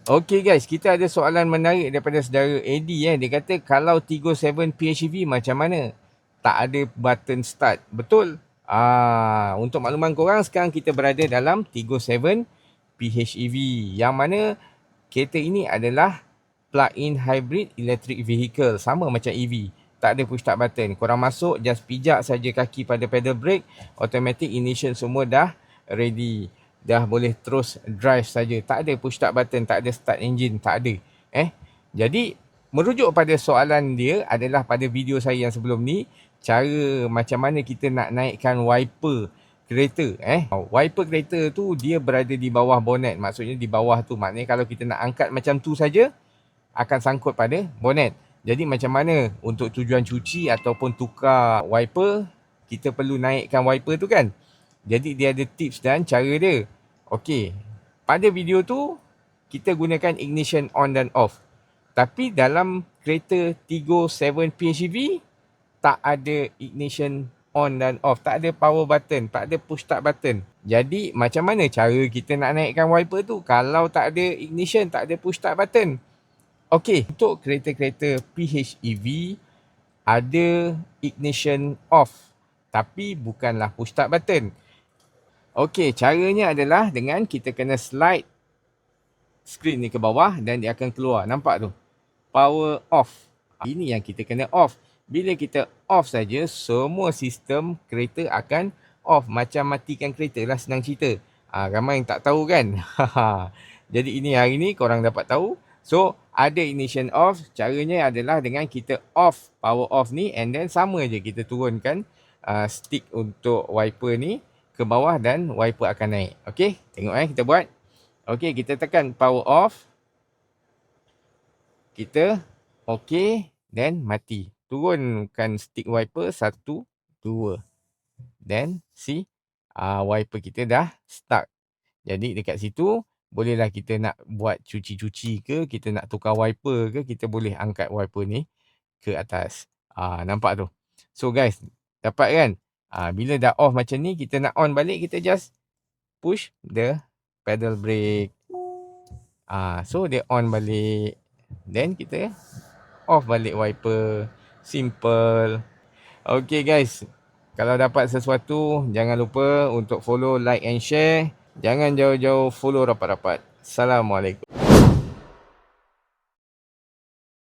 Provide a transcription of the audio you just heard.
Okey guys, kita ada soalan menarik daripada saudara Eddie. Dia kata kalau Tiggo 7 PHEV macam mana? Tak ada button start. Betul? Untuk makluman korang, sekarang kita berada dalam Tiggo 7 PHEV. Yang mana kereta ini adalah plug-in hybrid electric vehicle. Sama macam EV. Tak ada push start button. Korang masuk, just pijak saja kaki pada pedal brake. Automatic ignition semua dah ready. Dah boleh terus drive saja. Tak ada push start button, tak ada start engine, tak ada. Jadi merujuk pada soalan dia adalah pada video saya yang sebelum ni, cara macam mana kita nak naikkan wiper kereta. Wiper kereta tu dia berada di bawah bonnet. Maksudnya di bawah tu, maknanya kalau kita nak angkat macam tu saja akan sangkut pada bonnet. Jadi macam mana untuk tujuan cuci ataupun tukar wiper, kita perlu naikkan wiper tu kan. Jadi dia ada tips dan cara dia. Okey, pada video tu kita gunakan ignition on dan off. Tapi dalam kereta Tiggo 7 PHEV tak ada ignition on dan off, tak ada power button, tak ada push start button. Jadi macam mana cara kita nak naikkan wiper tu kalau tak ada ignition, tak ada push start button? Okey, untuk kereta-kereta PHEV ada ignition off tapi bukanlah push start button. Okey, caranya adalah dengan kita kena slide skrin ni ke bawah dan dia akan keluar. Nampak tu? Power off. Ini yang kita kena off. Bila kita off saja, semua sistem kereta akan off. Macam matikan kereta lah, senang cerita. Ramai yang tak tahu kan? Jadi ini hari ni korang dapat tahu. So, ada ignition off. Caranya adalah dengan kita off power off ni and then sama je kita turunkan stick untuk wiper ni ke bawah dan wiper akan naik. Okey, tengok kita buat. Okey, kita tekan power off. Kita okey, then mati. Turunkan stick wiper 1, 2. Then see, wiper kita dah start. Jadi dekat situ bolehlah kita nak buat cuci-cuci ke, kita nak tukar wiper ke, kita boleh angkat wiper ni ke atas. Nampak tu. So guys, dapat kan? Bila dah off macam ni, kita nak on balik, kita just push the pedal brake. So dia on balik. Then kita off balik wiper. Simple. Okay guys, kalau dapat sesuatu, jangan lupa untuk follow, like and share. Jangan jauh-jauh, follow rapat-rapat. Assalamualaikum.